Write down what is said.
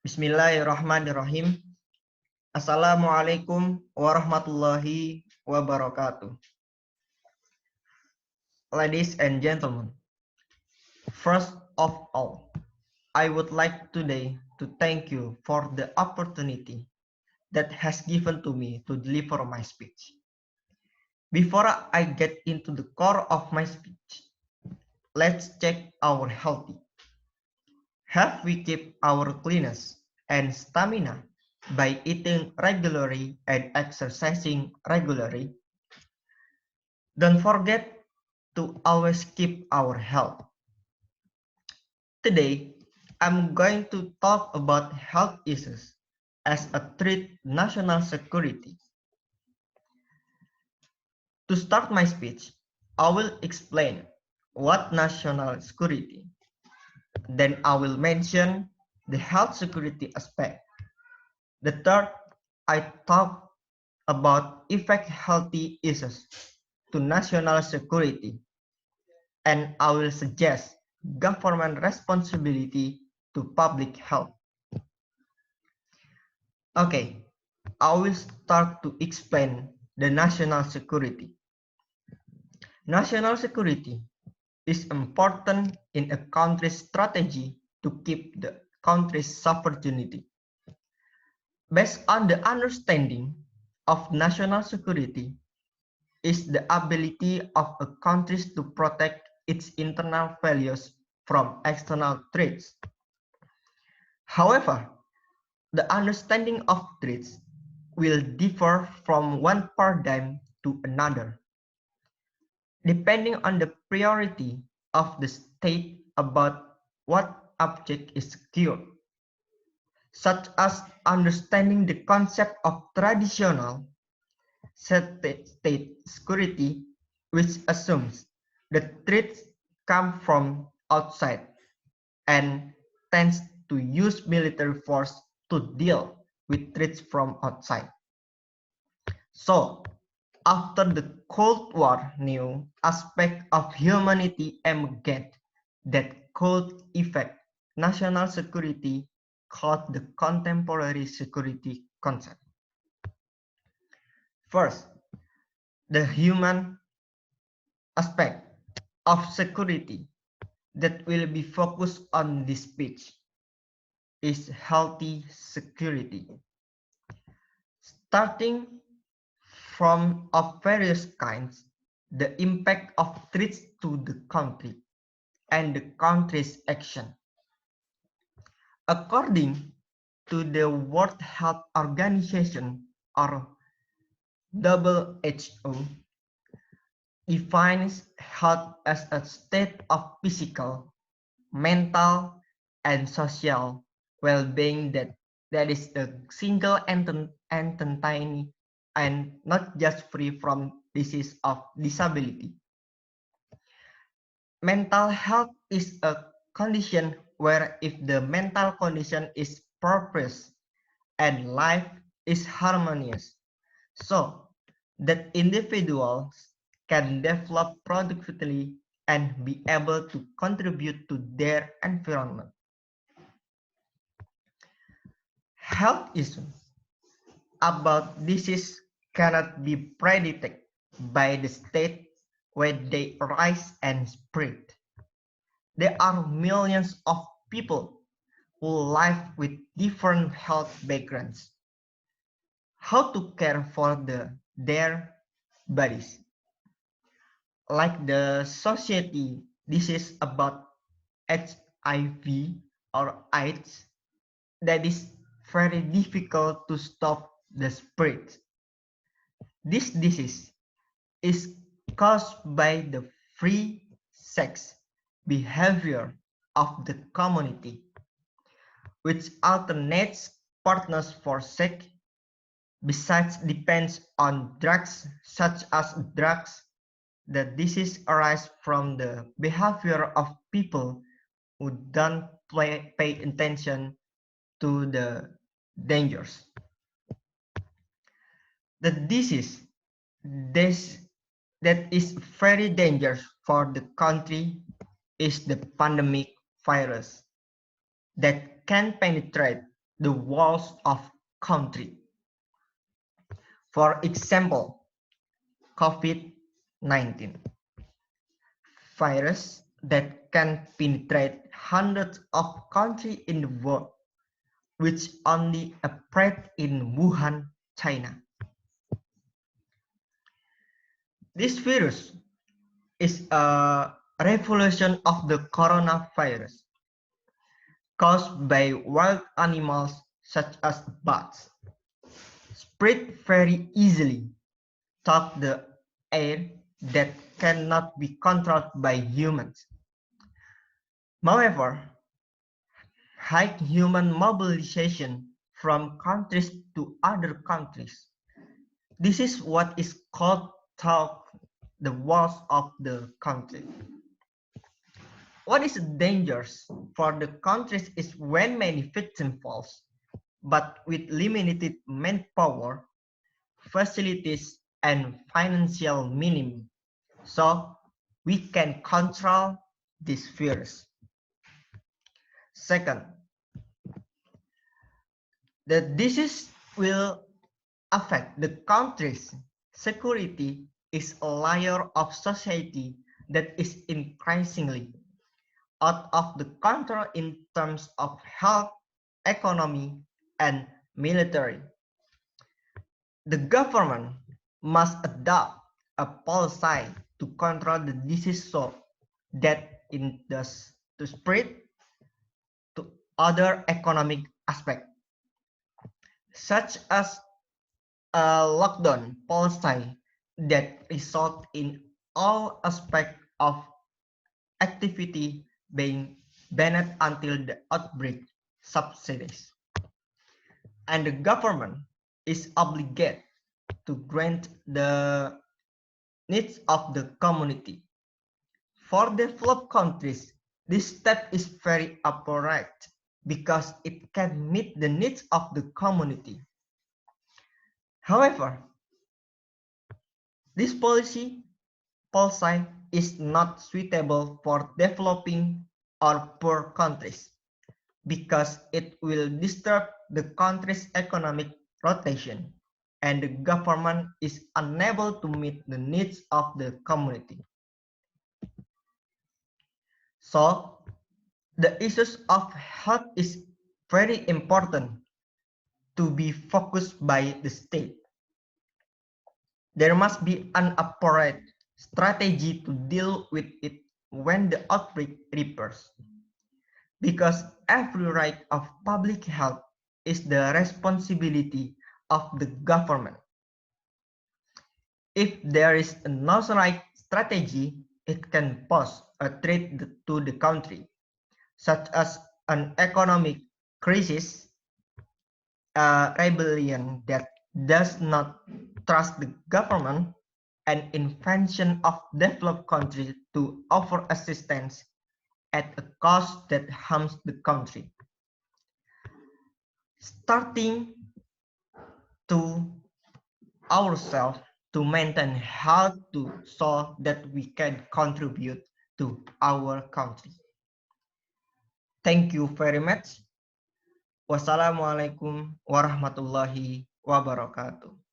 Bismillahirrahmanirrahim. Assalamualaikum warahmatullahi wabarakatuh. Ladies and gentlemen, first of all, I would like today to thank you for the opportunity that has given to me to deliver my speech. Before I get into the core of my speech, let's check our healthy. Have we kept our cleanness and stamina by eating regularly and exercising regularly? Don't forget to always keep our health. Today, I'm going to talk about health issues as a threat to national security. To start my speech, I will explain what national security. Then I will mention the health security aspect. The third, I talk about effect healthy issues to national security, and I will suggest government responsibility to public health. Okay, I will start to explain the national security. National security is important in a country's strategy to keep the country's sovereignty. Based on the understanding of national security is the ability of a country to protect its internal values from external threats. However, the understanding of threats will differ from one paradigm to another, depending on the priority of the state about what object is secured, such as understanding the concept of traditional state security, which assumes the threats come from outside and tends to use military force to deal with threats from outside. So, after the Cold War, new aspect of humanity emerged that could affect national security called the contemporary security concept. First, the human aspect of security that will be focused on this speech is healthy security. Starting from of various kinds, the impact of threats to the country and the country's action. According to the World Health Organization or WHO, defines health as a state of physical, mental, and social well-being that is a single entity and not just free from disease of disability. Mental health is a condition where if the mental condition is purpose and life is harmonious, so that individuals can develop productively and be able to contribute to their environment. Health issues about disease cannot be predicted by the state where they arise and spread. There are millions of people who live with different health backgrounds. How to care for their bodies. Like the society disease about HIV or AIDS, that is very difficult to stop the spread. This disease is caused by the free sex behavior of the community, which alternates partners for sex, besides depends on drugs such as drugs. The disease arises from the behavior of people who don't pay attention to the dangers. The disease this, that is very dangerous for the country is the pandemic virus that can penetrate the walls of country. For example, COVID-19, virus that can penetrate hundreds of countries in the world, which only operate in Wuhan, China. This virus is a revolution of the coronavirus caused by wild animals such as bats, spread very easily through the air that cannot be controlled by humans. Moreover, high human mobilization from countries to other countries. This is what is called through the walls of the country. What is dangerous for the countries is when many victims fall, but with limited manpower, facilities, and financial minimum. So we can control this virus. Second, the disease will affect the country's security is a layer of society that is increasingly out of the control in terms of health, economy, and military. The government must adopt a policy to control the disease so that it does to spread to other economic aspects, such as a lockdown policy that result in all aspects of activity being banned until the outbreak subsides. And the government is obligated to grant the needs of the community. For developed countries, this step is very appropriate because it can meet the needs of the community. However, this policy is not suitable for developing or poor countries because it will disturb the country's economic rotation and the government is unable to meet the needs of the community. So, the issues of health is very important to be focused by the state. There must be an appropriate strategy to deal with it when the outbreak recurs, because every right of public health is the responsibility of the government. If there is no right strategy, it can pose a threat to the country, such as an economic crisis, a rebellion that does not trust the government, an invention of developed countries to offer assistance at a cost that harms the country. Starting to ourselves to maintain health to so that we can contribute to our country. Thank you very much. Wassalamualaikum warahmatullahi wabarakatuh.